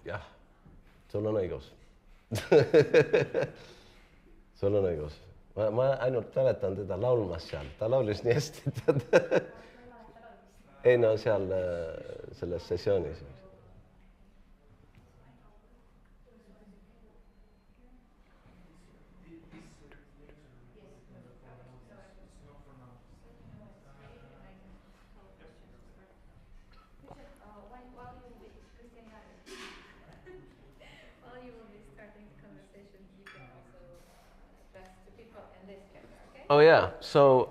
jah, sul on õigus sul on õigus. ma ainult mäletan teda laulmas seal, ta laulis nii hästi, tead ei no seal selles sessioonis. Oh yeah. So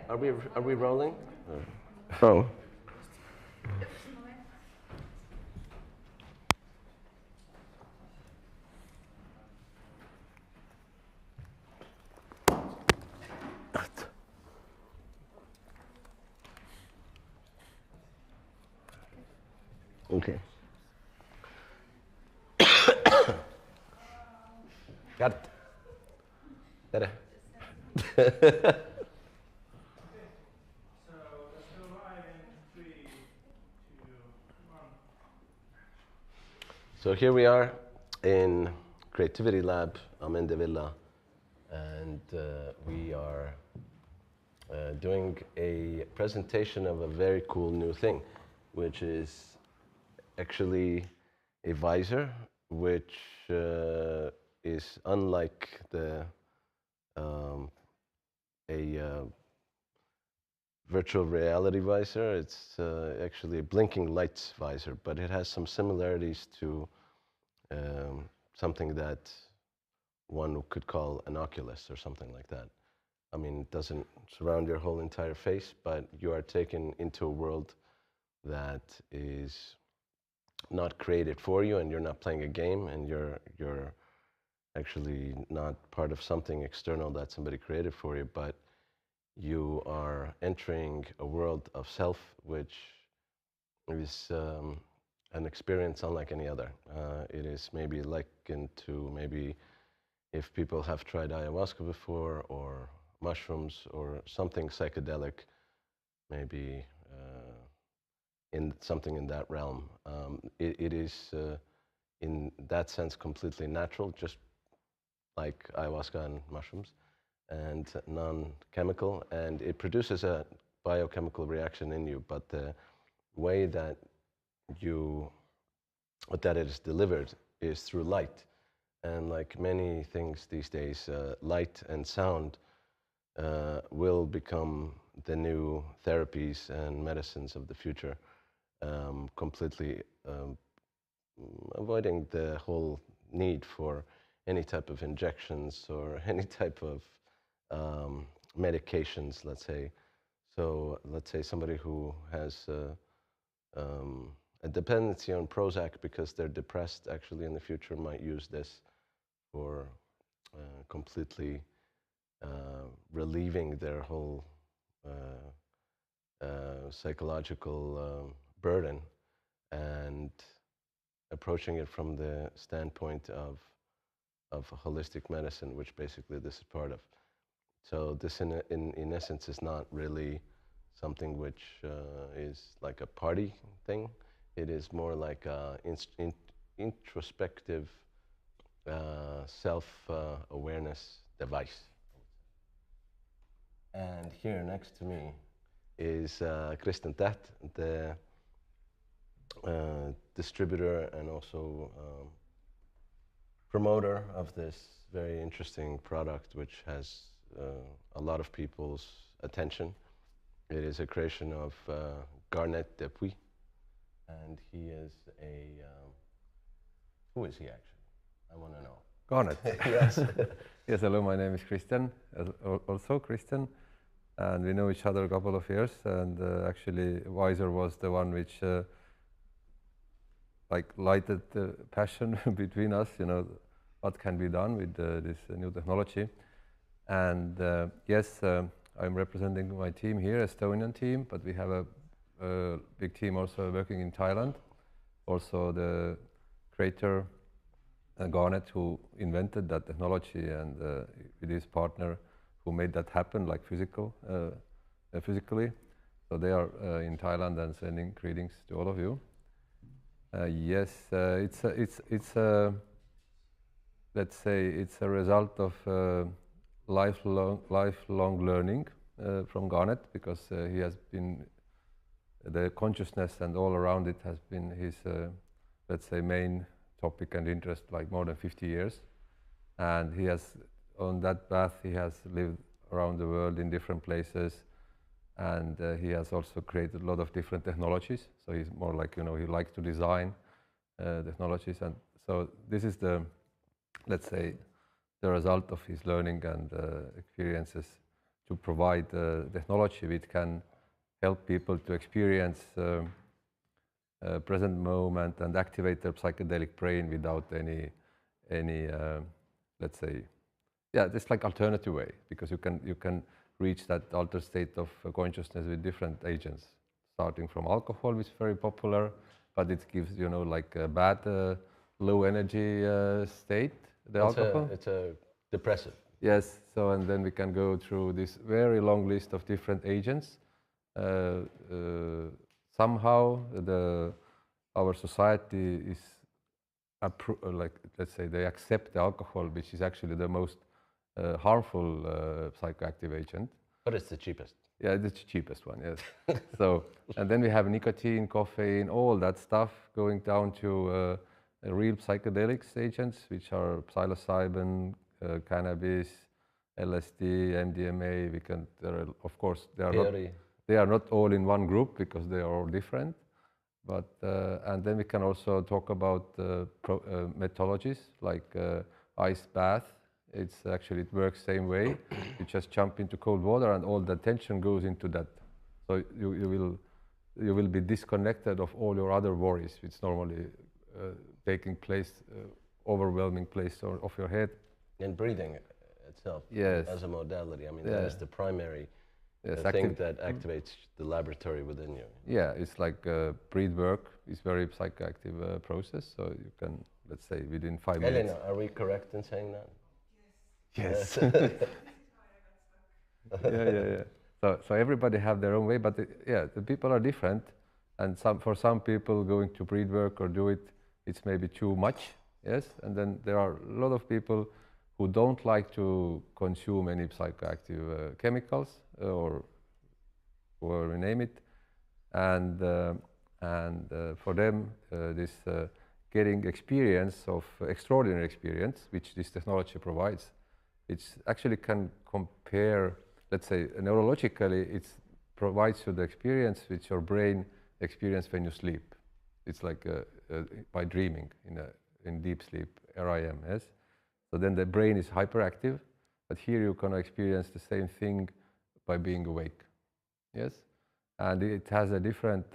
are we rolling? Oh. Okay. Kärt. Tere. So here we are in Creativity Lab, Amende Villa, and we are doing a presentation of a very cool new thing, which is actually a visor, which is unlike the virtual reality visor. It's actually a blinking lights visor, but it has some similarities to something that one could call an Oculus or something like that. I mean, it doesn't surround your whole entire face, but you are taken into a world that is not created for you, and you're not playing a game, and you're actually not part of something external that somebody created for you, but you are entering a world of self, which is an experience unlike any other. It is maybe likened to maybe if people have tried ayahuasca before, or mushrooms, or something psychedelic, maybe in something in that realm. It is, in that sense, completely natural, just like ayahuasca and mushrooms, and non-chemical, and it produces a biochemical reaction in you, but the way that it is delivered is through light. And like many things these days, light and sound will become the new therapies and medicines of the future, completely avoiding the whole need for any type of injections or any type of medications, let's say. So let's say somebody who has a dependency on Prozac because they're depressed, actually in the future might use this for completely relieving their whole psychological burden, and approaching it from the standpoint of holistic medicine, which basically this is part of. So this, in essence, is not really something which is like a party thing. It is more like a introspective self-awareness device. And here next to me is Kristen Täht, the distributor and also promoter of this very interesting product, which has a lot of people's attention. It is a creation of Garnet Depuy, and he is a... who is he actually? I want to know. Garnet. Yes. Yes, hello, my name is Christian, also Christian, and we know each other a couple of years, and actually Visor was the one which like lighted the passion between us, you know, what can be done with this new technology. And yes, I'm representing my team here, Estonian team, but we have a big team also working in Thailand. Also the creator, Garnet, who invented that technology, and with his partner who made that happen, like physically. So they are in Thailand and sending greetings to all of you. Yes, it's a, let's say it's a result of lifelong learning from Garnet, because he has been, the consciousness and all around it has been his, let's say, main topic and interest, like more than 50 years. And he has, on that path, he has lived around the world in different places, and he has also created a lot of different technologies. So he's more like, you know, he likes to design technologies, and so this is the, let's say, the result of his learning and experiences, to provide technology which can help people to experience present moment and activate their psychedelic brain without any let's say, yeah, it's like alternative way, because you can reach that altered state of consciousness with different agents, starting from alcohol, which is very popular, but it gives, you know, like a bad low energy state, the alcohol. It's a depressive. Yes, so and then we can go through this very long list of different agents. Uh, uh, Somehow our society is like, let's say, they accept the alcohol, which is actually the most harmful psychoactive agent. But it's the cheapest. Yeah, the cheapest one, yes. So, and then we have nicotine, caffeine, all that stuff, going down to real psychedelics agents, which are psilocybin, cannabis, LSD, MDMA. We can, of course, they are not all in one group, because they are all different. But and then we can also talk about methodologies like ice bath. It's actually, it works same way. You just jump into cold water, and all the tension goes into that. So you will be disconnected of all your other worries, which normally taking place, overwhelming place of your head. And breathing itself, yes, as a modality. I mean, that is the primary thing that activates the laboratory within you. Yeah, it's like breath work. It's very psychoactive process. So you can, let's say, within 5 minutes. Elena, are we correct in saying that? Yes. Yeah. So everybody have their own way, but the people are different, and for some people going to breath work or do it, it's maybe too much. Yes, and then there are a lot of people who don't like to consume any psychoactive chemicals or whatever you name it, and for them this getting experience of extraordinary experience, which this technology provides, it actually can compare, let's say, neurologically, it provides you the experience which your brain experiences when you sleep. It's like by dreaming in deep sleep, REM, yes? So then the brain is hyperactive, but here you can experience the same thing by being awake, yes? And it has a different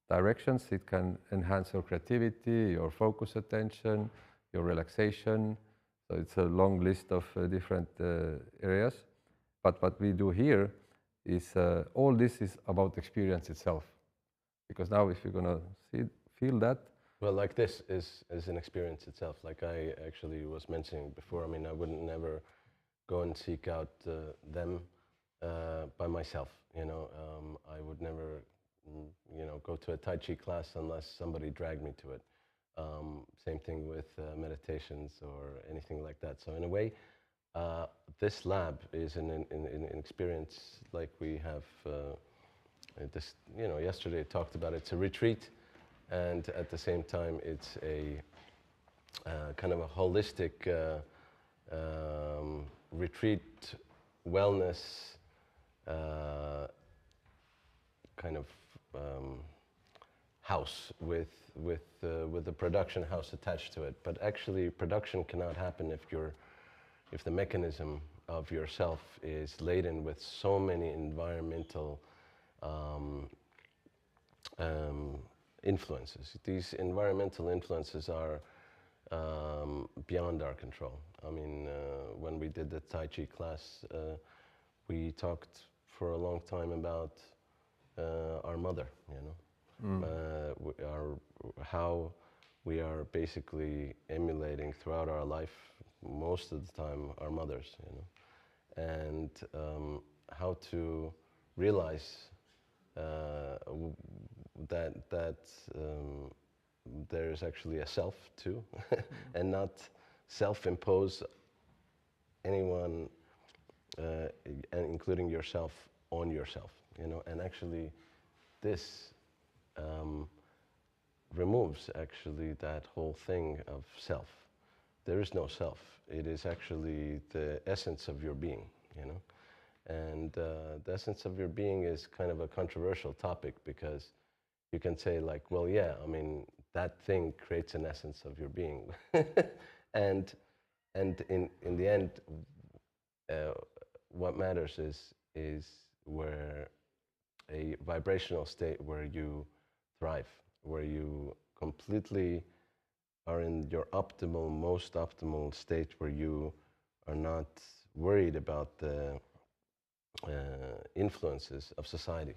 directions. It can enhance your creativity, your focus attention, your relaxation. So it's a long list of different areas. But what we do here is all this is about experience itself. Because now if you're going to feel that. Well, like this is an experience itself. Like I actually was mentioning before, I mean, I wouldn't never go and seek out them by myself, you know. I would never, you know, go to a Tai Chi class unless somebody dragged me to it. Same thing with meditations or anything like that. So in a way, this lab is an experience like we have this, you know, yesterday I talked about. It's a retreat, and at the same time it's a kind of a holistic retreat, wellness kind of house with the production house attached to it. But actually, production cannot happen if the mechanism of yourself is laden with so many environmental influences. These environmental influences are beyond our control. I mean, when we did the Tai Chi class, we talked for a long time about our mother, you know, how we are basically emulating throughout our life, most of the time, our mothers, you know, and how to realize that there is actually a self too, and not self-impose anyone, and including yourself, on yourself. You know, and actually, this removes actually that whole thing of self. There is no self. It is actually the essence of your being. You know, and the essence of your being is kind of a controversial topic because you can say like, well, yeah, I mean, that thing creates an essence of your being, and in the end, what matters is where a vibrational state where you thrive, where you completely are in your optimal, most optimal state, where you are not worried about the influences of society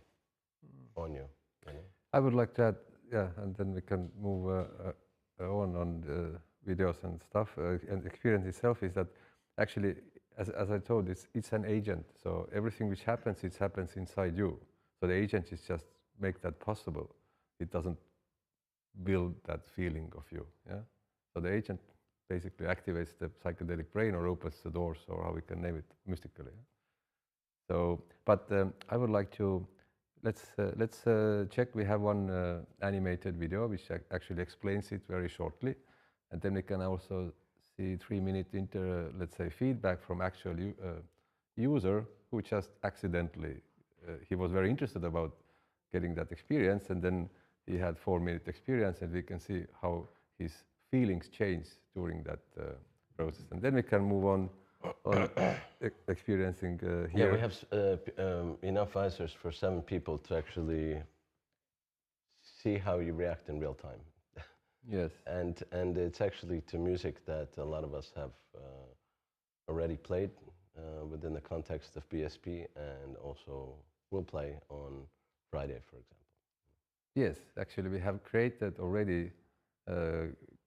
on you. You know? I would like to add, yeah, and then we can move on the videos and stuff. And the experience itself is that actually, as I told, it's an agent. So everything which happens, it happens inside you. So the agent is just make that possible. It doesn't build that feeling of you. Yeah. So the agent basically activates the psychedelic brain or opens the doors, or how we can name it mystically. Yeah? So, but I would like to let's check. We have one animated video which actually explains it very shortly, and then we can also see 3-minute let's say feedback from actual user who just accidentally he was very interested about getting that experience, and then he had 4-minute experience, and we can see how his feelings change during that process, and then we can move on experiencing here. Yeah, we have enough answers for 7 people to actually see how you react in real time. Yes. And it's actually to music that a lot of us have already played within the context of BSP, and also will play on Friday, for example. Yes, actually we have created already,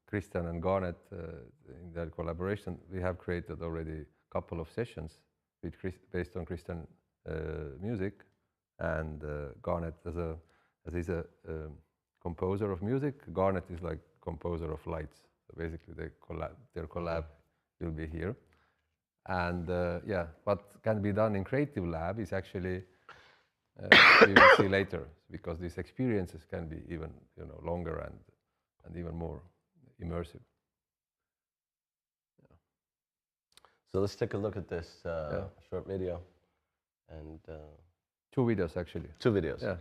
Christian and Garnet, in their collaboration, we have created already a couple of sessions with based on Christian music, and Garnet as he's a composer of music. Garnet is like composer of lights. So basically, their collab will be here, and yeah, what can be done in Creative Lab is actually we will see later, because these experiences can be even longer and even more immersive. Yeah. So let's take a look at this short video, and 2 videos actually. 2 videos. Yeah.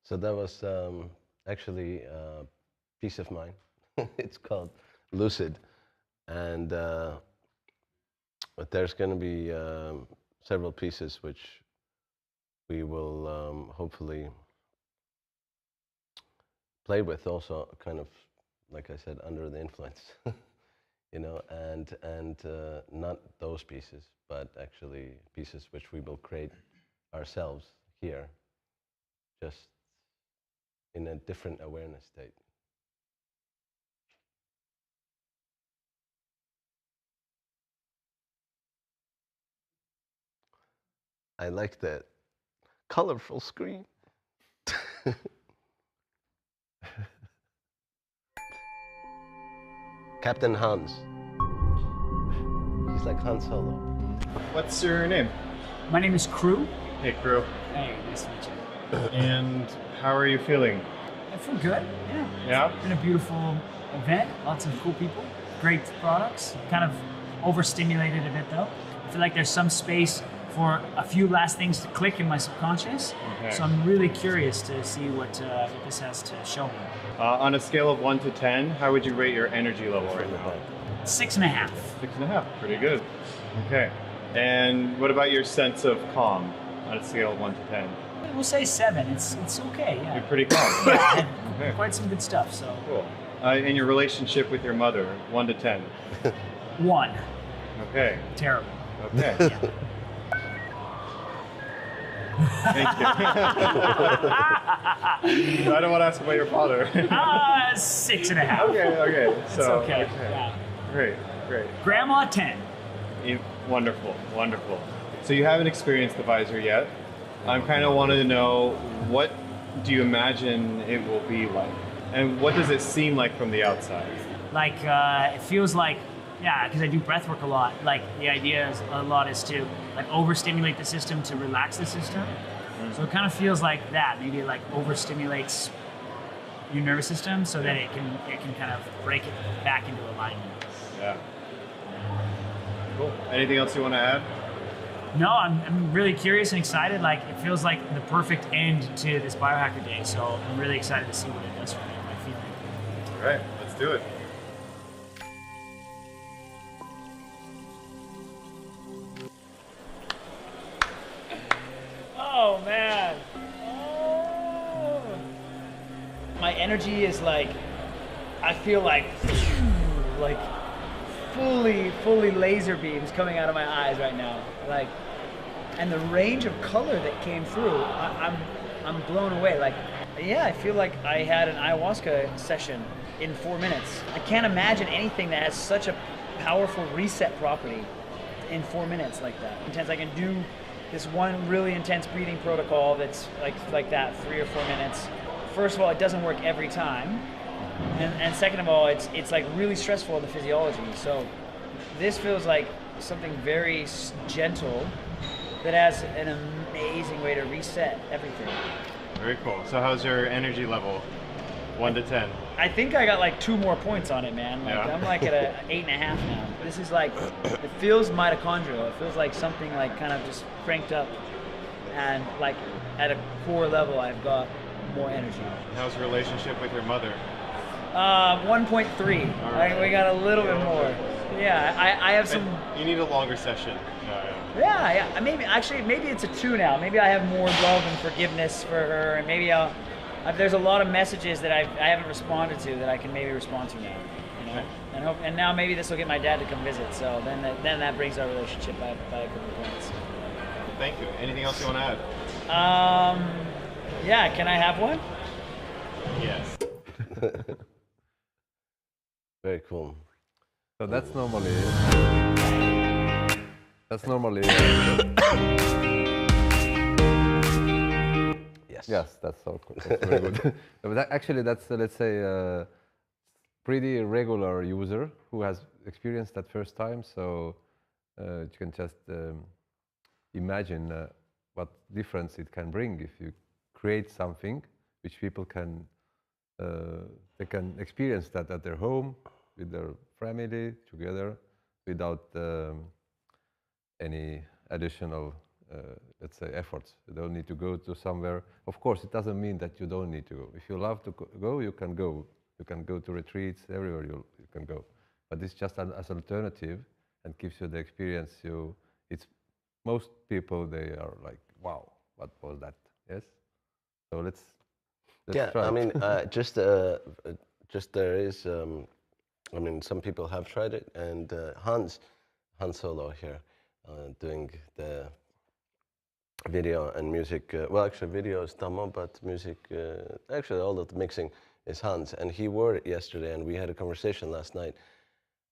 So that was actually a piece of mine. It's called Lucid, and but there's going to be several pieces which we will hopefully play with, also kind of, like I said, under the influence, you know, and not those pieces, but actually pieces which we will create ourselves here, just in a different awareness state. I like that colorful screen. Captain Hans. He's like Han Solo. What's your name? My name is Crew. Hey, Crew. Hey, nice to meet you. And how are you feeling? I feel good. Yeah. Yeah? It's been a beautiful event. Lots of cool people. Great products. Kind of overstimulated a bit though. I feel like there's some space for a few last things to click in my subconscious. Okay. So I'm really curious to see what this has to show me. On a scale of 1 to 10, how would you rate your energy level right now? 6.5. 6.5. Pretty good. Okay. And what about your sense of calm on a scale of 1 to 10? We'll say 7. It's okay. Yeah. You're pretty calm. Yeah, I had Okay. quite some good stuff. So Cool. And your relationship with your mother, 1 to 10? 1. Okay. Terrible. Okay. Thank you. I don't want to ask about your father. 6.5. Okay. It's So, okay. Yeah. Great. Grandma 10. Wonderful. So you haven't experienced the visor yet. I'm kind of wanted to know, what do you imagine it will be like? And what does it seem like from the outside? Like it feels like, yeah, because I do breath work a lot. Like the idea is a lot is to like overstimulate the system to relax the system. So it kind of feels like that. Maybe it like overstimulates your nervous system so that it can kind of break it back into alignment. Yeah. Cool. Anything else you want to add? No, I'm really curious and excited. Like it feels like the perfect end to this biohacker day. So I'm really excited to see what it does for me, my feeling. All right, let's do it. Oh man. Oh. My energy is like, I feel like fully laser beams coming out of my eyes right now. Like, and the range of color that came through, I'm blown away. Like, yeah, I feel like I had an ayahuasca session in 4 minutes. I can't imagine anything that has such a powerful reset property in 4 minutes like that. Intense. I can do this one really intense breathing protocol that's like that 3 or 4 minutes. First of all, it doesn't work every time, and second of all, it's like really stressful in the physiology. So this feels like something very gentle that has an amazing way to reset everything. Very cool. So how's your energy level? 1 to 10. I think I got like 2 more points on it, man. Like Yeah. I'm like at a 8.5 now. This is like, it feels mitochondrial. It feels like something like kind of just cranked up, and like at a core level, I've got more energy. How's your relationship with your mother? 1.3. Like, we got a little bit more. Yeah, I have some. You need a longer session. Yeah. Maybe it's a 2 now. Maybe I have more love and forgiveness for her, and maybe there's a lot of messages that I haven't responded to that I can maybe respond to now. You know, and now maybe this will get my dad to come visit. So then that brings our relationship by a couple of points. Thank you. Anything else you want to add? Yeah. Can I have one? Yes. Very cool. So that's normally. Yes. Yes, that's so cool. That's very good. But actually, that's let's say a pretty regular user who has experienced that first time. So you can just imagine what difference it can bring if you create something which people can they can experience that at their home with their family together without any additional let's say, efforts. You don't need to go to somewhere. Of course, it doesn't mean that you don't need to go. If you love to go, you can go. You can go to retreats, everywhere you can go. But it's just as an alternative and gives you the experience. It's most people, they are like, wow, what was that? Yes? So let's yeah, try I it. mean, just there is, I mean, some people have tried it, and Hans Solo here, doing the video and music. Well, actually, video is Tammo, but music, actually, all of the mixing is Hans, and he wore it yesterday, and we had a conversation last night.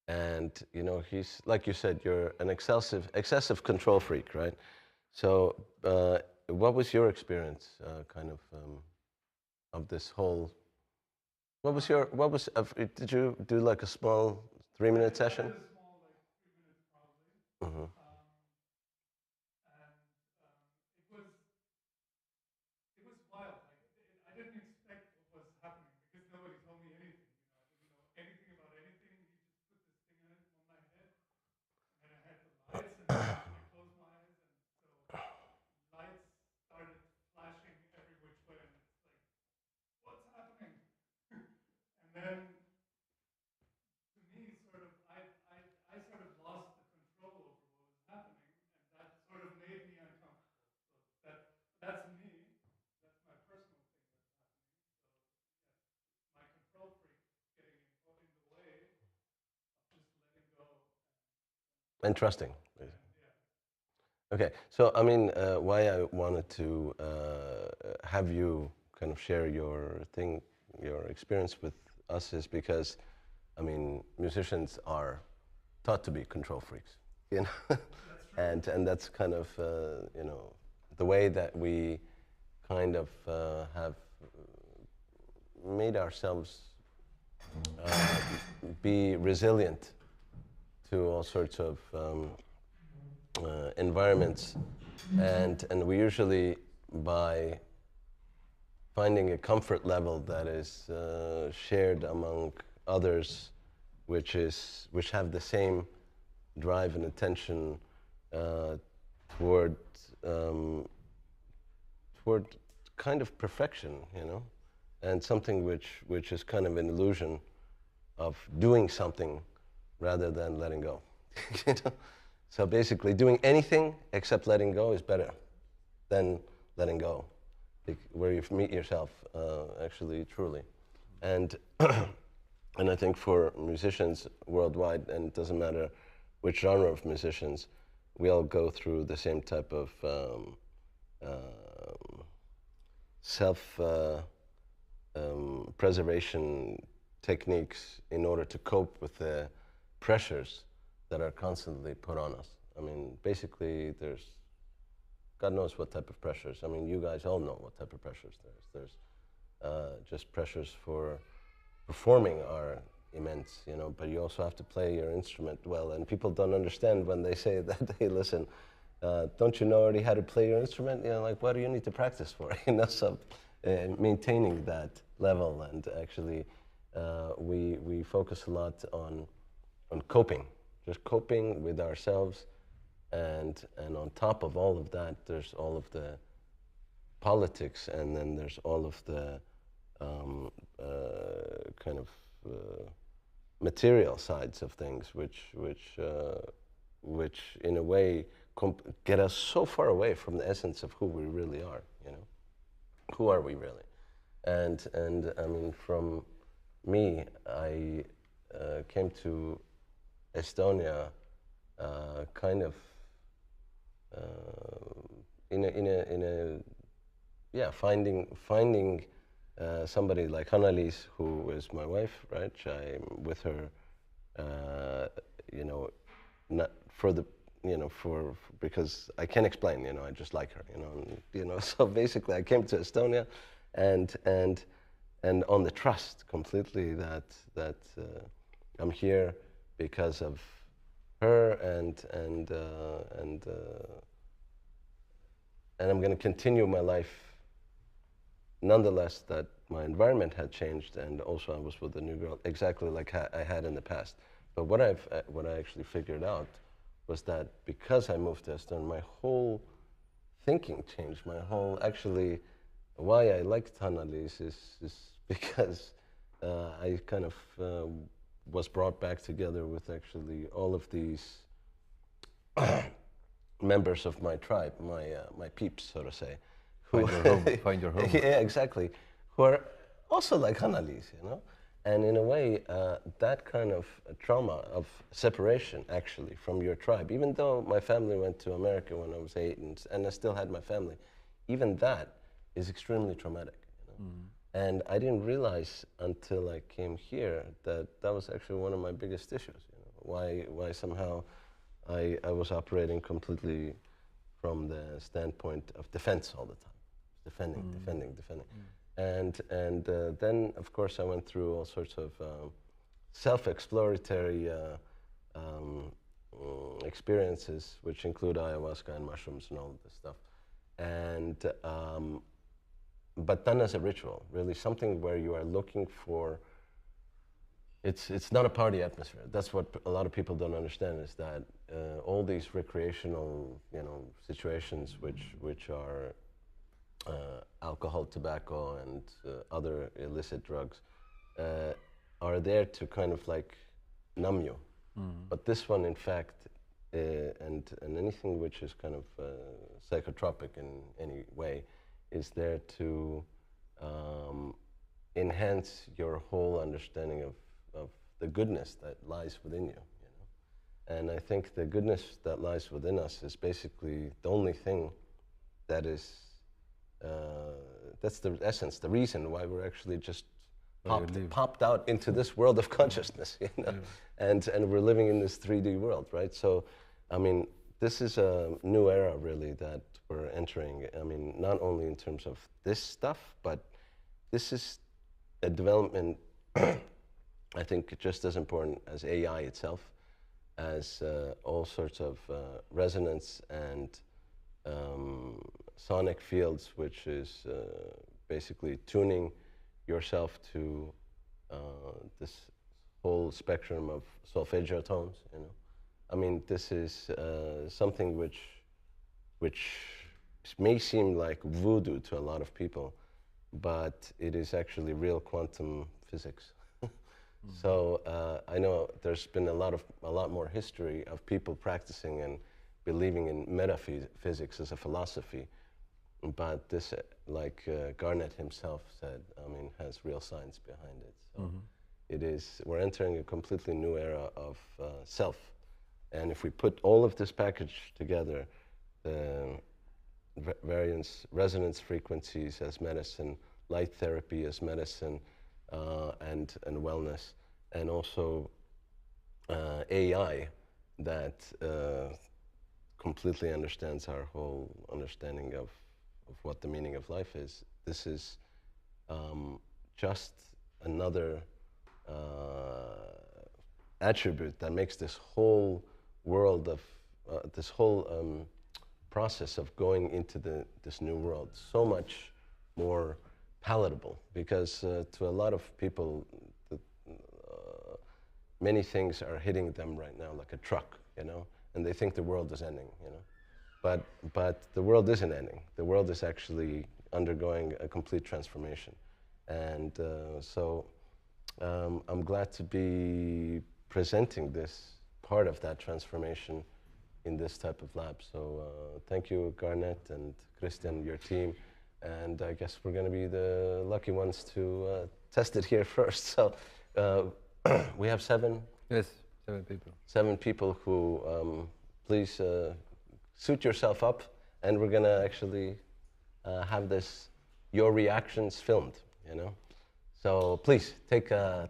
And you know, he's like you said, you're an excessive control freak, right? So, what was your experience, kind of this whole? Did you do like a small 3-minute session? Mm-hmm. Interesting. Okay, so I mean, why I wanted to have you kind of share your experience with us is because, I mean, musicians are taught to be control freaks, you know, and that's kind of you know, the way that we kind of have made ourselves be resilient to all sorts of environments, and we usually, by finding a comfort level that is shared among others, which have the same drive and attention toward toward kind of perfection, you know, and something which is kind of an illusion of doing something rather than letting go. You know? So basically, doing anything except letting go is better than letting go, where you meet yourself actually truly. And and I think for musicians worldwide, and it doesn't matter which genre of musicians, we all go through the same type of self preservation techniques in order to cope with the pressures that are constantly put on us. I mean, basically, there's God knows what type of pressures. I mean, you guys all know what type of pressures there's. Just pressures for performing are immense, you know, but you also have to play your instrument well. And people don't understand when they say that, hey, listen, don't you know already how to play your instrument? You know, like, what do you need to practice for? You know, so maintaining that level, and actually we focus a lot on coping, just coping with ourselves, and on top of all of that, there's all of the politics, and then there's all of the kind of material sides of things, which in a way get us so far away from the essence of who we really are. You know, who are we really? And I mean, from me, I came to Estonia kind of finding somebody like Annelies, who is my wife, right? I'm with her, you know, not for the, you know, for because I can't explain, you know, I just like her, you know. So basically, I came to Estonia, and on the trust completely that I'm here because of her, and I'm going to continue my life. Nonetheless, that my environment had changed, and also I was with a new girl, exactly like I had in the past. But what I actually figured out was that because I moved to Estonia, my whole thinking changed. My whole, actually, why I liked Hanalis is because I kind of was brought back together with actually all of these members of my tribe, my peeps, so to say. Find your home. Find your home. Yeah, exactly. Who are also like Hanalis, you know? And in a way, that kind of trauma of separation, actually, from your tribe, even though my family went to America when I was 8 and I still had my family, even that is extremely traumatic. You know? And I didn't realize until I came here that that was actually one of my biggest issues. You know? Why somehow I was operating completely from the standpoint of defense all the time, defending. And then, of course, I went through all sorts of self-exploratory experiences, which include ayahuasca and mushrooms and all of this stuff. And but done as a ritual, really something where you are looking for. It's not a party atmosphere. That's what a lot of people don't understand, is that all these recreational, you know, situations which are alcohol, tobacco, and other illicit drugs are there to kind of like numb you. But this one, in fact, and anything which is kind of psychotropic in any way, is there to enhance your whole understanding of the goodness that lies within you, you know? And I think the goodness that lies within us is basically the only thing that is, that's the essence, the reason why we're actually just popped out into this world of consciousness, you know? And we're living in this 3D world, right? So, I mean, this is a new era, really, that we're entering. I mean, not only in terms of this stuff, but this is a development, I think, just as important as AI itself, as all sorts of resonance and sonic fields, which is basically tuning yourself to this whole spectrum of solfeggio tones, you know. I mean, this is something which may seem like voodoo to a lot of people, but it is actually real quantum physics. So I know there's been a lot more history of people practicing and believing in metaphysics as a philosophy, but this, like Garnet himself said, I mean, has real science behind it. So it is, we're entering a completely new era of self. And if we put all of this package together, the various resonance frequencies as medicine, light therapy as medicine, and wellness, and also AI that completely understands our whole understanding of what the meaning of life is. This is just another attribute that makes this whole world of this whole process of going into this new world so much more palatable, because to a lot of people, many things are hitting them right now like a truck, you know, and they think the world is ending, you know. But the world isn't ending. The world is actually undergoing a complete transformation. And so I'm glad to be presenting this part of that transformation in this type of lab. So thank you, Garnet and Christian, your team. And I guess we're going to be the lucky ones to test it here first. So we have 7. Yes, 7 people. 7 people who, please suit yourself up, and we're going to actually have your reactions filmed, you know. So please take a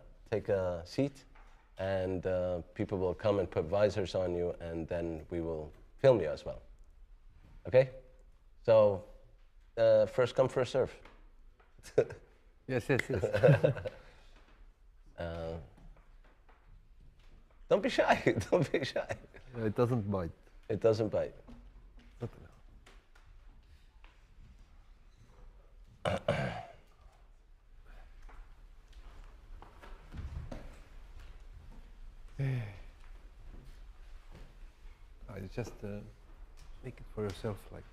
seat, and people will come and put visors on you, and then we will film you as well. Okay? So first come, first serve. Yes. Don't be shy. Don't be shy. It doesn't bite. It doesn't bite. I just make it for yourself, like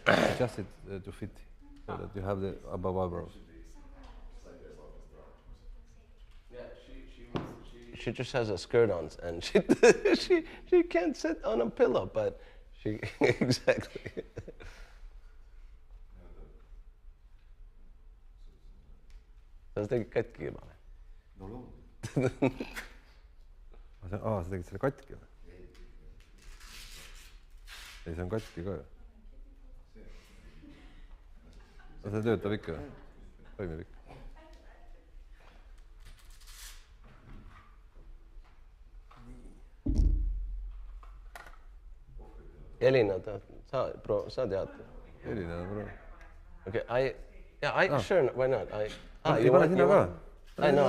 adjust it to fit so that you have the above eyebrows. Yeah, she just has a skirt on, and she can't sit on a pillow, but she exactly. sa tegid katki kebale? no loomulikult. Sa tegid selle katki või? ei, see on katki ka ju. See töötab ikka või? Toimib ikka. Elina, sa tead? Elina, bro. Okay, sure, why not? You pane sinna ka? I know,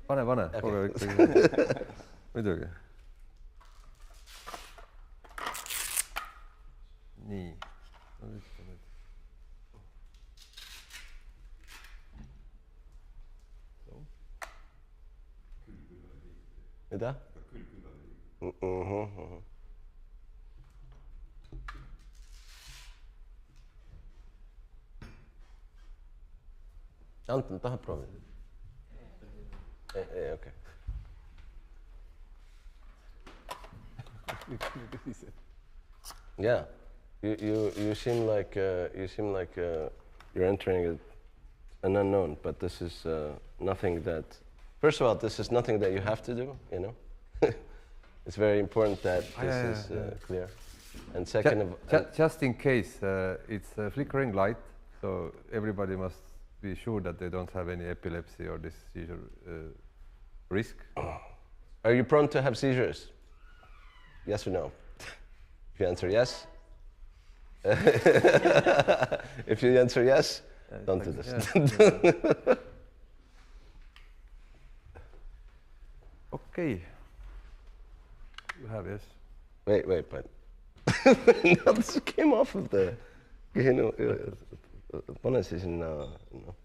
Pane, Okay. kogu aeg ikkagi. Muidugi. Nii. Mida? Anton, tahad proovida? Ei, okei. Yeah, you seem like you're entering an unknown, but this is nothing that. First of all, this is nothing that you have to do. You know, it's very important that this is clear. And second, just in case, it's a flickering light, so everybody must be sure that they don't have any epilepsy or this seizure risk. Are you prone to have seizures? Yes or no? If you answer yes, if you answer yes, don't do this. Okay. You have yes. Wait, but no, this came off of the. Pane see sinna, noh,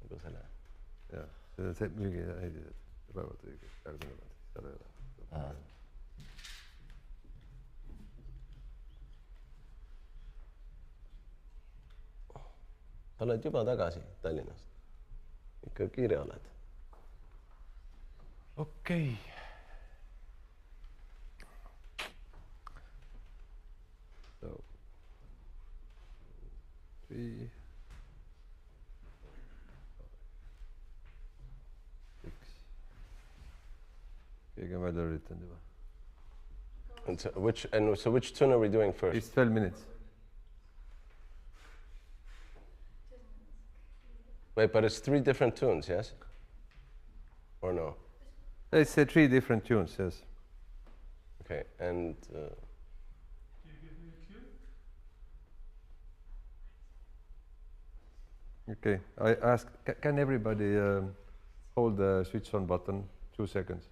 nagu selle. Jah, see mingi päevad õige, järgmine päev, seal ei ole. Sa oled juba tagasi Tallinnast. Ikka kiire oled. Okei. So, 3, 6. Keegi on välja üritanud juba. And so which tune are we doing first? It's 12 minutes. Wait, but it's 3 different tunes, yes? Or no? It's 3 different tunes, yes. Okay, and... Can you give me a cue? Okay, I ask, can everybody hold the switch on button 2 seconds?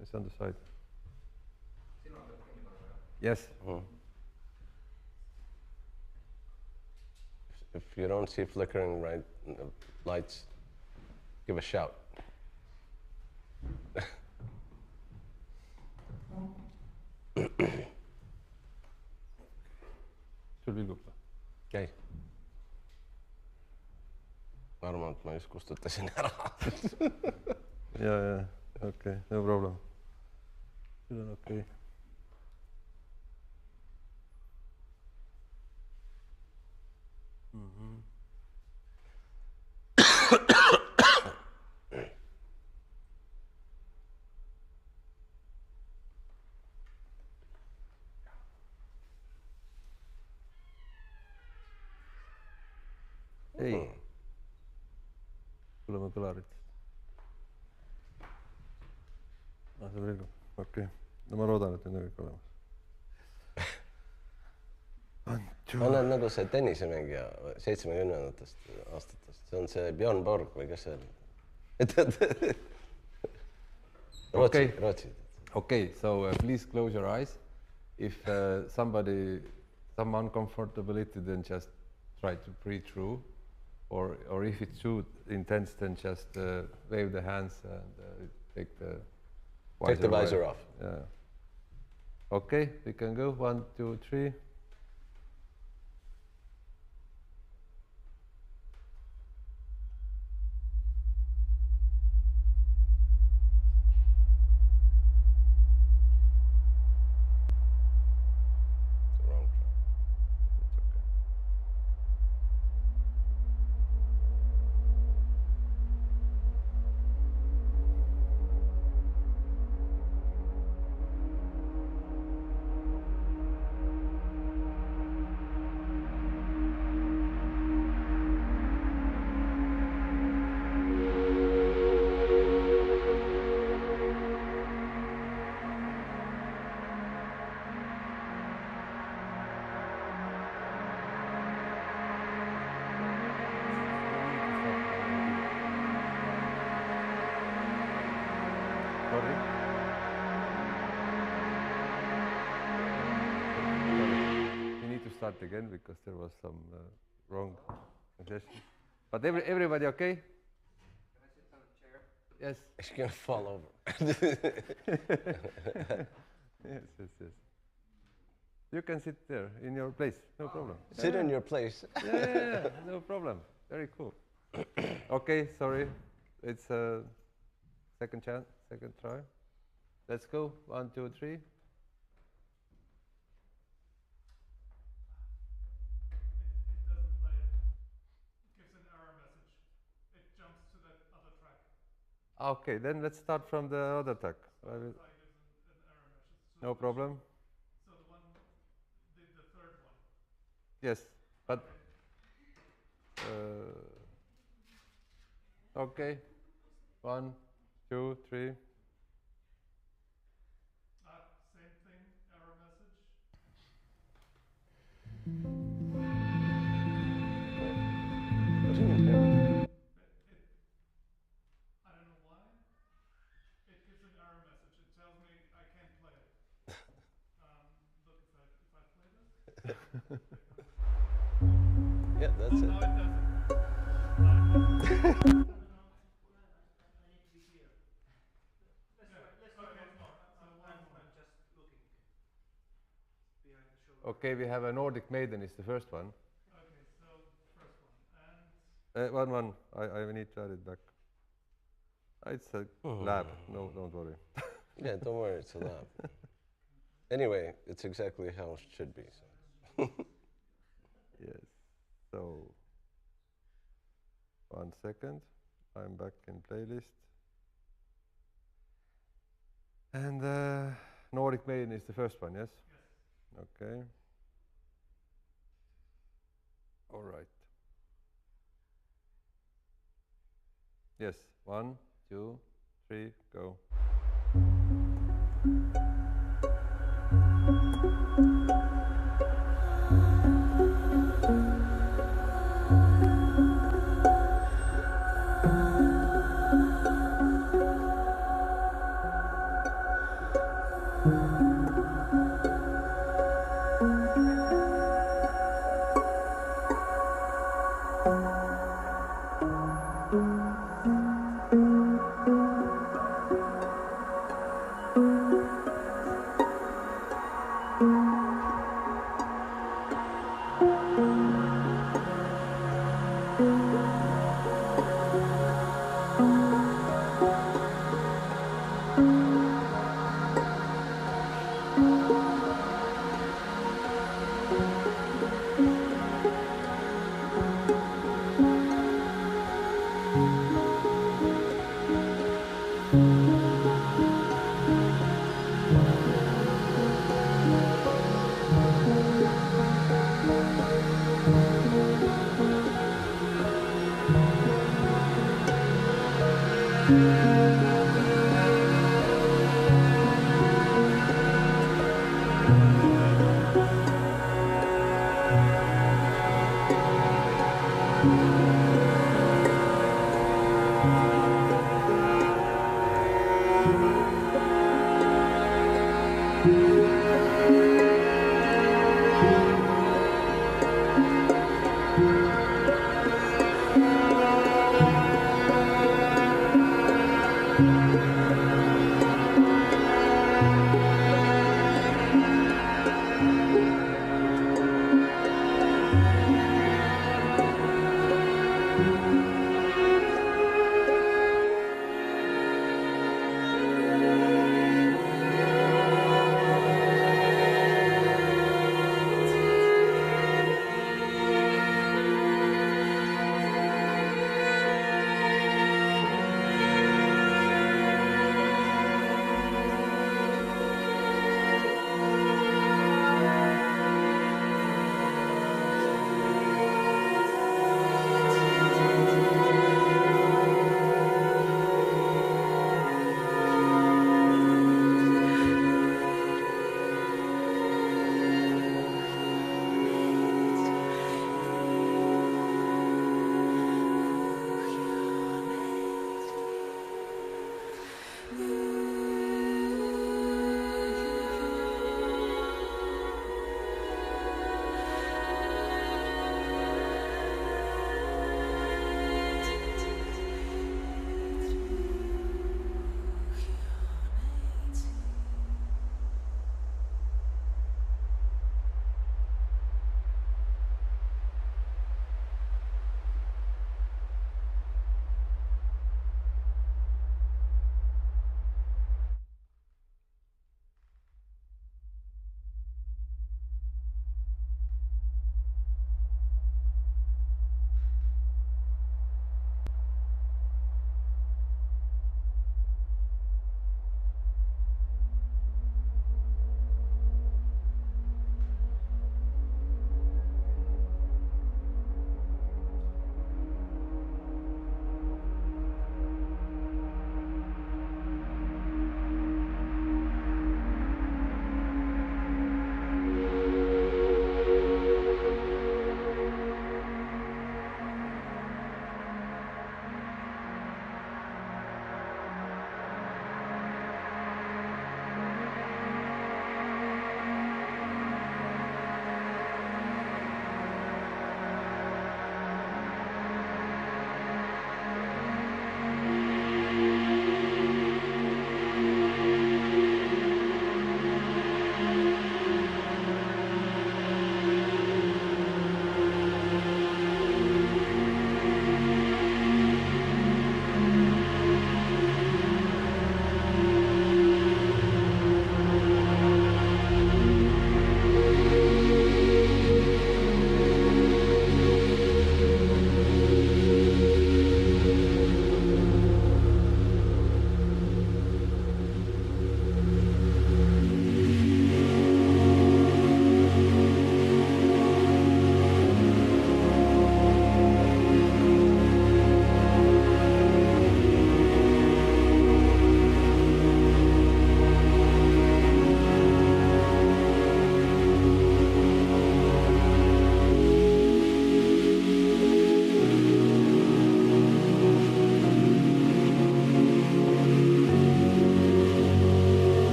It's on the side. Yes. If you don't see flickering lights, give a shout. Sul vilgub või? Käi. Ma arvan, et ma just kustutasin ära. Ja, okei, no problem. Sul on okei. Ei. Tuleme kõlarit. See vilgub, okei. No ma loodan, et nüüd on kõik olemas. Ma olen nagu see tennisemängija 70-ndatest aastatest. See on see Björn Borg või kes see oli? Rootsi. Okay, so please close your eyes. If some uncomfortability, then just try to breathe through. Or if it's too intense, then just wave the hands and take the visor off. Yeah. Okay, we can go. 1, 2, 3. The wrong track. It's okay. Sorry. We need to start again because there was some wrong suggestion. But everybody okay? Can I sit on a chair? Yes. It's gonna fall over. Yes, yes, yes. You can sit there in your place, no problem. Sit in your place. Yeah, no problem. Very cool. Okay, sorry. It's a second chance, second try. Let's go. 1, 2, 3. It doesn't play. It gives an error message. It jumps to that other track. Okay, then let's start from the other track. So it gives an error message. So No problem. So the one, the third one. Yes, but okay. 1, 2, 3. Same thing, error message. I didn't hear it. I don't know why. It gives an error message. It tells me I can't play it. Look, if I play this. Yeah, that's Now it. it doesn't. Okay, we have a Nordic Maiden is the first one. Okay, so first one. And One. I need to add it back. It's a lab. No, don't worry. Yeah, don't worry, it's a lab. Anyway, it's exactly how it should be. So. Yes. So 1 second. I'm back in playlist. And Nordic Maiden is the first one, yes? Yes. Okay. All right. Yes. 1, 2, 3, go.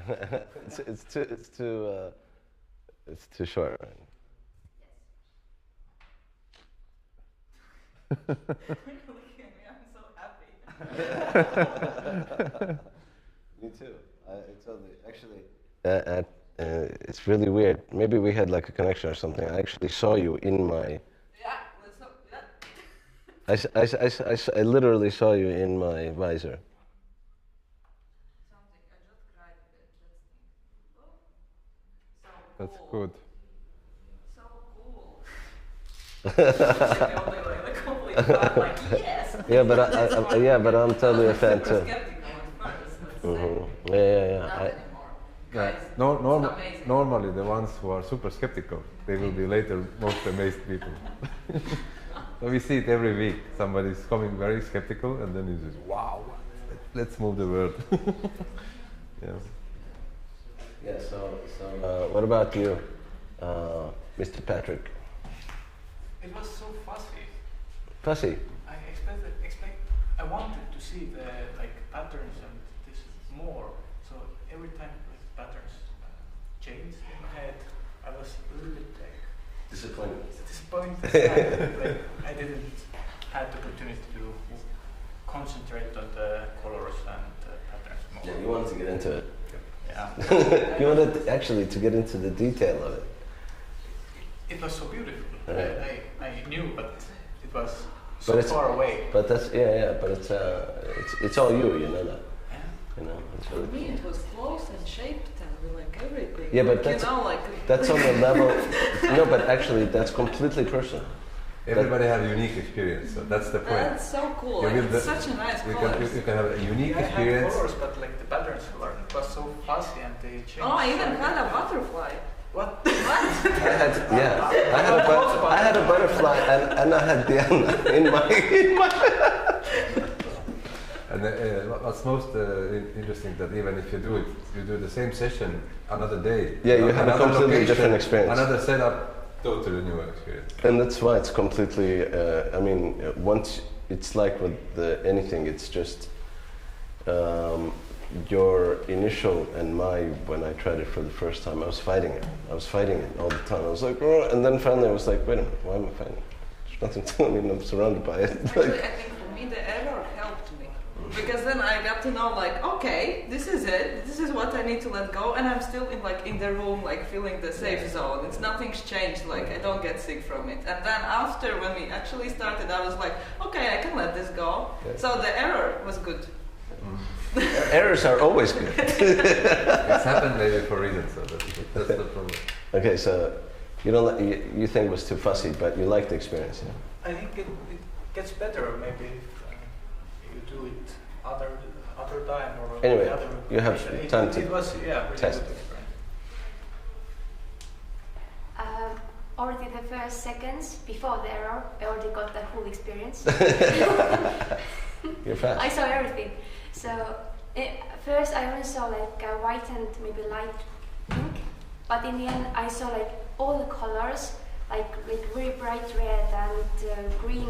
it's too short. Right? I'm so happy. Me too. I totally. Actually, it's really weird. Maybe we had like a connection or something. I actually saw you in my. Yeah, let's hope that. I literally saw you in my visor. Something, I just cried a bit. So That's cool. good. So cool. The only way, like, complete fan, like, yes. Yeah, but I'm totally a fan Super too. skeptical at first, let's say. Mm-hmm. Yeah. Not anymore. Yeah, Guys, it's amazing. normally the ones who are super skeptical, they will be later most amazed people. So we see it every week. Somebody's coming very skeptical and then he says, wow, let's move the world. Yeah. Yeah. So what about you, Mr. Patrick? It was so fussy. Fussy. I wanted to see the like patterns and this more. So every time like patterns changed in my head, I was a little bit like Disappointed. disappointed. Like I didn't have the opportunity to concentrate on the colors and patterns more. Yeah, you wanted to get into it. Yeah. You wanted actually to get into the detail of it. It was so beautiful. Yeah. I knew, but it was so But it's- far away. But that's but it's all you. You know that. Yeah. You know. It's For really me, cool. it was close and shaped and like everything. Yeah, but like, that's- you know, like That's on the level. No, but actually, that's completely personal. Everybody has a unique experience, so that's the point. that's so cool. You Like, will it's the- such a nice You color. can, you can have a unique Yeah, I had experience. colors, but like the patterns were it was so fuzzy and they changed. Oh, I even so- had a butterfly. What? I had a butterfly and I had Diana in my. And what's most interesting that even if you do the same session another day. Yeah, you have a another completely different experience. Another setup, totally new experience. And that's why it's completely. I mean, once it's like with anything, it's just your initial and when I tried it for the first time, I was fighting it. I was fighting it all the time. I was like, oh, and then finally I was like, wait a minute, why am I fighting it? There's nothing to. I mean, I'm surrounded by it. Actually, I think for me the error helped me because then I got to know like, okay, this is it. This is what I need to let go, and I'm still in the room like feeling the safe zone. It's nothing's changed. Like I don't get sick from it. And then after when we actually started, I was like, okay, I can let this go. Yeah. So the error was good. Errors are always good. It's happened maybe for a reason, so that's the problem. Okay, so you think it was too fussy, but you like the experience. Yeah? I think it gets better maybe if you do it other time or Anyway, other you have occasion. time It to was really test. good experience. Already the first seconds before the error, I already got the whole experience. You're fast. I saw everything. So first I only saw like white and maybe light pink, but in the end I saw like all the colors, like very bright red and green,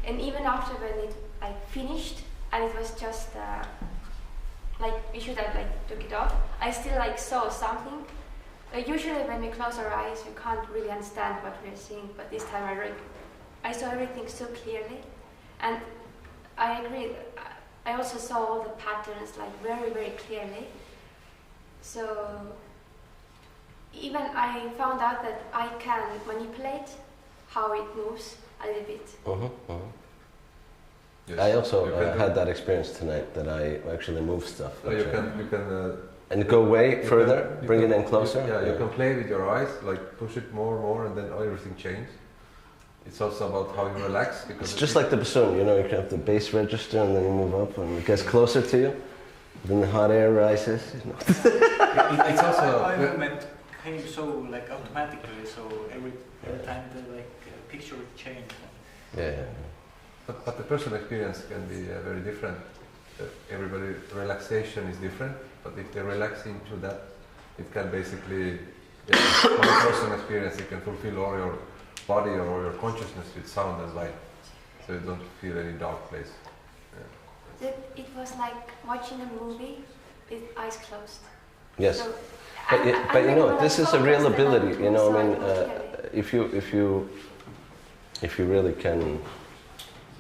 and even after when it like finished and it was just like we should have like took it off, I still like saw something. Usually when we close our eyes we can't really understand what we're seeing, but this time I saw everything so clearly, and I agree. I also saw all the patterns like very, very clearly. So even I found out that I can manipulate how it moves a little bit. Yes. I also You can do- had that experience tonight that I actually move stuff. So you can and go way you further, can- you bring can- it in closer. You can play with your eyes, like push it more, and then everything changes. It's also about how you relax. Because It's just like the bassoon, you can have the bass register and then you move up and it gets closer to you. Then the hot air rises. It's also My movement came so like automatically, so every time the picture would change. Yeah. But the personal experience can be very different. Everybody relaxation is different, but if they relax into that, it can basically, from a personal experience, it can fulfill all your body or your consciousness with sound and light, so you don't feel any dark place. It was like watching a movie with eyes closed. Yes. So But, but you know, I'm this is a real focused and ability. You know, I mean, so if you really can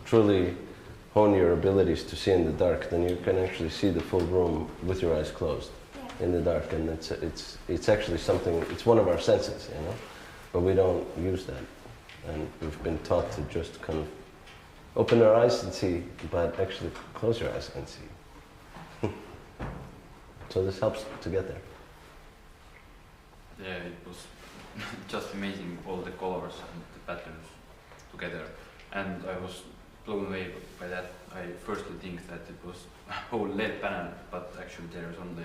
truly hone your abilities to see in the dark, then you can actually see the full room with your eyes closed in the dark, and it's actually something. It's one of our senses, you know, but we don't use that, and we've been taught to just kind of open our eyes and see, but actually close your eyes and see. So this helps to get there. Yeah, it was just amazing, all the colors and the patterns together, and I was blown away by that. I firstly think that it was a whole LED panel, but actually there is only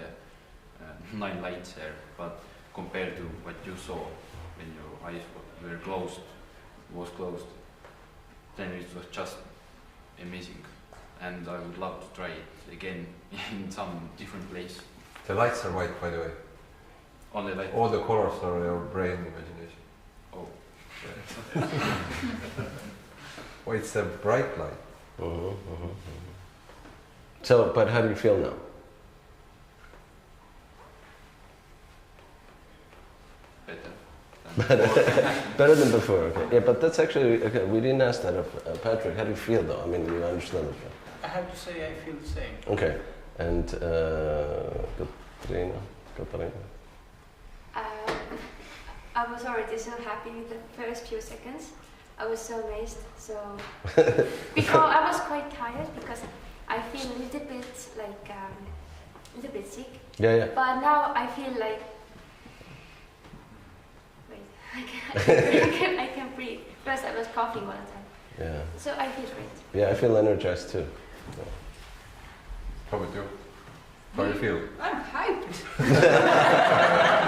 9 lights there, but compared to what you saw when your eyes were closed, then it was just amazing, and I would love to try it again in some different place. The lights are white, by the way. Only light. All the colors are your brain imagination. Oh. Well, it's a bright light. So, but how do you feel now? Better than before, okay. Yeah, but that's actually, okay, we didn't ask that of Patrick. How do you feel though? I mean, you understand it. I have to say I feel the same. Okay, and Katarina? I was already so happy with the first few seconds. I was so amazed. So before I was quite tired because I feel a little bit like a little bit sick. Yeah, yeah. But now I feel like I can breathe. First I was coughing all the time. Yeah. So I feel great. Yeah, I feel energized too. Yeah. How about you? How do you feel? I'm hyped.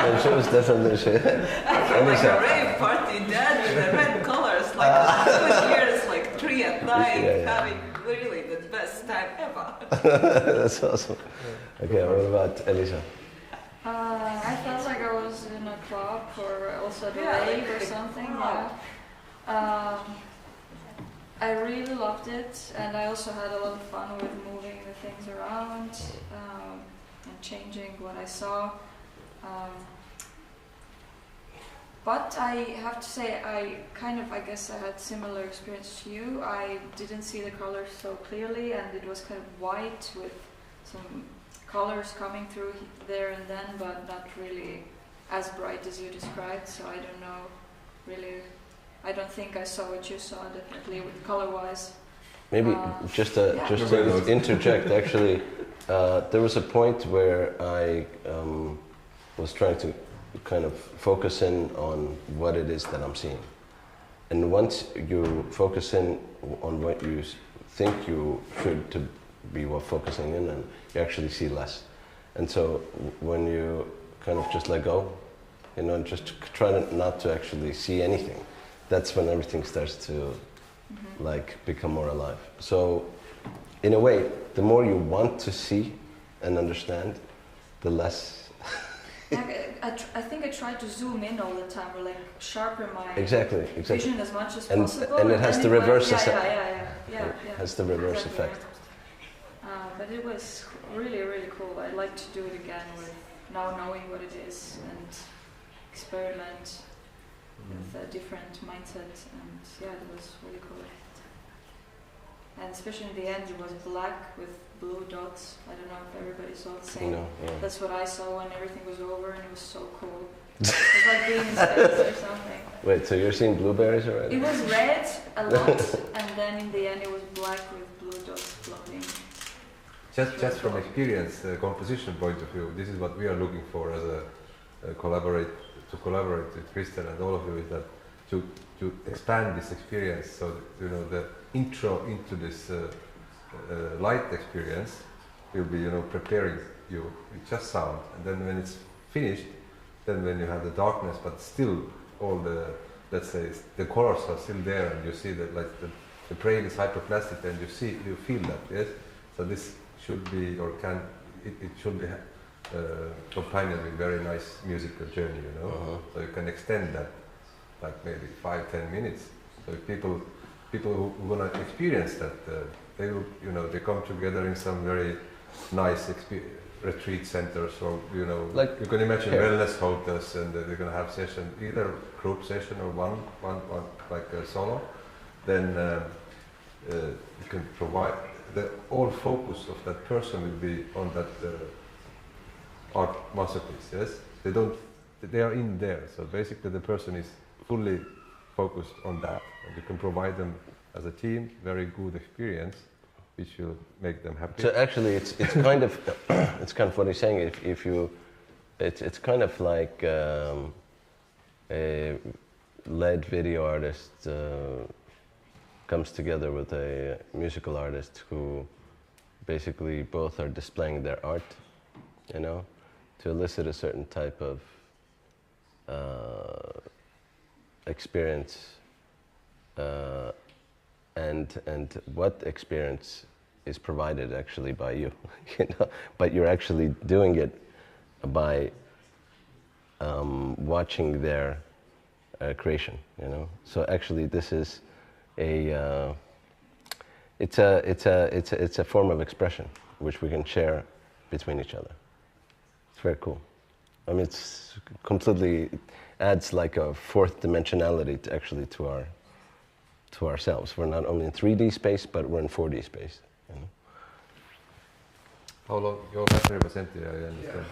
And she was definitely she. I feel like a rave party dad with the red colors, like 7 years, like 3 at night, having really the best time ever. That's awesome. Okay, what about Elisa? I felt like I was in a club or also the rave or something. Yeah. I really loved it, and I also had a lot of fun with moving the things around and changing what I saw. But I have to say, I guess I had similar experience to you. I didn't see the colors so clearly, and it was kind of white with some colors coming through there and then, but not really as bright as you described. So I don't know, really. I don't think I saw what you saw, definitely, with color-wise. Maybe just to interject, actually, there was a point where I was trying to kind of focus in on what it is that I'm seeing. And once you focus in on what you think you should to be focusing in on, you actually see less. And so when you kind of just let go, you know, just try not to actually see anything, that's when everything starts to like become more alive. So in a way, the more you want to see and understand, the less I think I tried to zoom in all the time, or like sharpen my vision as much as possible. And it has the reverse effect. Yeah. Has the reverse effect. But it was really, really cool. I'd like to do it again with now knowing what it is and experiment with a different mindset. And yeah, it was really cool. And especially in the end, it was black with blue dots. I don't know if everybody saw the same. No, yeah. That's what I saw when everything was over, and it was so cool. It was like being in space or something. Wait, so you're seeing blueberries already? It was red a lot, and then in the end it was black with blue dots floating. Just from experience, composition point of view, this is what we are looking for as a collaborate with Kristen and all of you, is that to expand this experience. So you know, the intro into this light experience will be, you know, preparing you with just sound, and then when it's finished, then when you have the darkness, but still all the, let's say, the colors are still there, and you see that, like, the brain is hyperplastic, and you feel that, yes. So this should be, or it should be accompanied with very nice musical journey, you know. So you can extend that, like maybe 5-10 minutes. So if people who wanna experience that, they will, you know, they come together in some very nice retreat centers, or you know, Like you can imagine here. wellness hotels, and they're going to have session, either group session or one like a solo. Then you can provide the all focus of that person will be on that art masterpiece. Yes, they are in there. So basically, the person is fully focused on that, and you can provide them as a team very good experience, which will make them happy. So actually, it's kind of it's kind of what he's saying. If you, it's kind of like a lead video artist comes together with a musical artist who basically both are displaying their art, you know, to elicit a certain type of experience, and what experience is provided actually by you, you know, but you're actually doing it by watching their creation, you know. So actually, this is it's a form of expression which we can share between each other. It's very cool. I mean, it's completely adds like a fourth dimensionality to actually to ourselves. We're not only in 3D space, but we're in 4D space. You know? How long? Your battery was empty, I understand.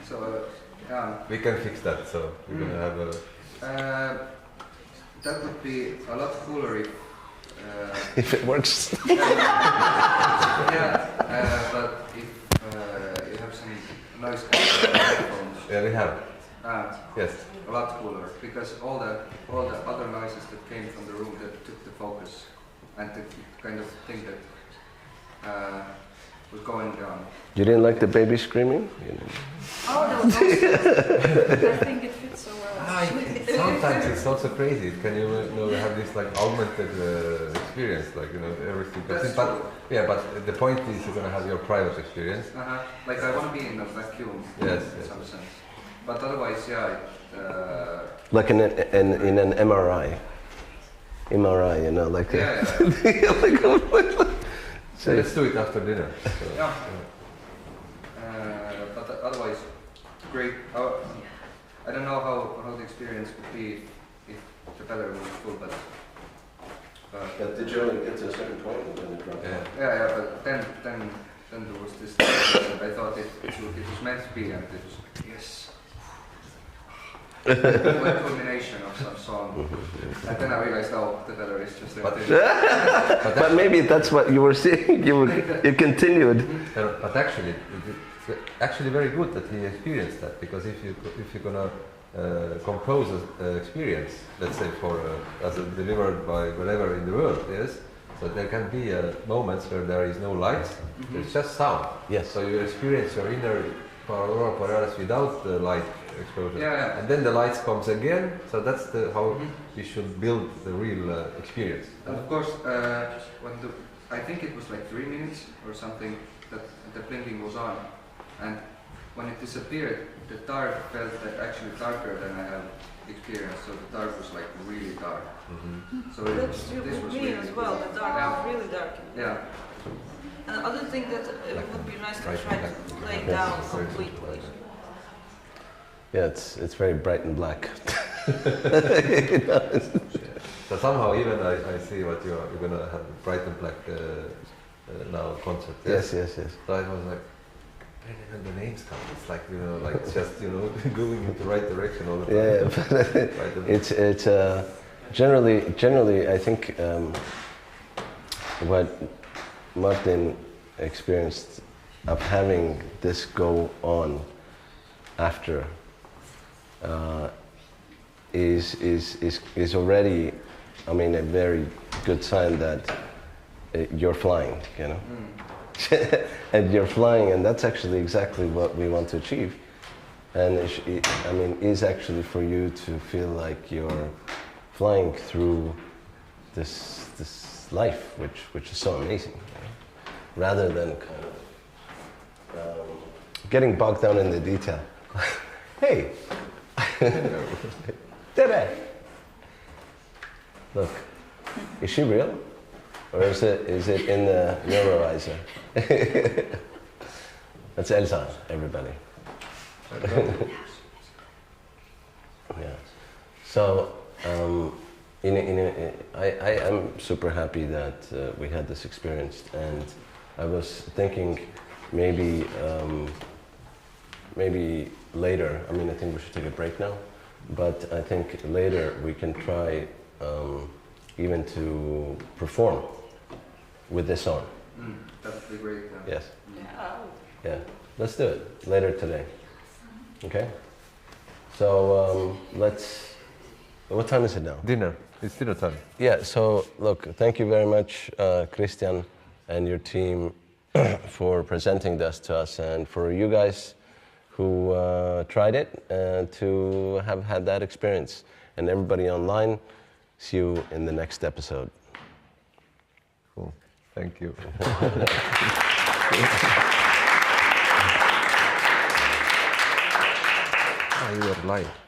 So, we can fix that, so we're gonna have a... that would be a lot cooler if it works. Yeah, but if you have some noise cancelling headphones. Yeah, we have. Yes. A lot cooler, because all the other noises that came from the room that took the focus and the kind of thing that was going down. You didn't like the baby screaming? You know? Oh, that was awesome. I think it fits so well. Sometimes it's also crazy. Can you know have this like augmented experience, like you know everything. But yeah, but the point is you're gonna have your private experience. Like I want to be in a vacuum. Yes, in some sense. But otherwise, yeah. Like in an MRI. MRI, you know, like. So let's do it after dinner. So, yeah. But otherwise, great. I don't know how the experience would be if the battery was full, but. Did you only get to a certain point and then it dropped? Yeah, but then there was this. I thought it was meant to be, and it was yes. Like culmination of some song, and then I realized, oh, the battery is just empty. But maybe that's what you were saying. You continued. But actually, it's actually very good that he experienced that, because if you're gonna compose an experience, let's say for as delivered by wherever in the world, yes. So there can be moments where there is no lights, it's just sound. Yes. So you experience your inner aurora borealis without the light exposure. Yeah. And then the lights comes again. So that's how we should build the real experience. And of course, I think it was like 3 minutes or something that the blinking was on, and when it disappeared, the dark felt like actually darker than I have experienced. So the dark was like really dark. So That's this was me really as well. The dark was really dark. Yeah. And the other thing that it would be nice to try to lay down completely. Yeah, it's very bright and black. So somehow even I see what you're gonna have bright and black now concert. Yes. So I was like, when the names come, it's like like just going in the right direction all the time. Yeah, but it's generally I think what Martin experienced of having this go on after is already, I mean, a very good sign that you're flying, you know. And you're flying, and that's actually exactly what we want to achieve. And I mean, is actually for you to feel like you're flying through this life, which is so amazing, you know? Rather than kind of getting bogged down in the detail. Hey, Tere, look, is she real? Or is it in the neurovisor? That's Elsa, everybody. Yeah. So, I'm super happy that we had this experience, and I was thinking maybe later. I mean, I think we should take a break now, but I think later we can try even to perform with this on. That would be great. Yes. Yeah. Yeah. Let's do it later today. Okay. So let's. What time is it now? Dinner. It's dinner time. Yeah, so look, thank you very much, Christian and your team for presenting this to us, and for you guys who tried it to have had that experience. And everybody online, see you in the next episode. Cool. Thank you. You are live.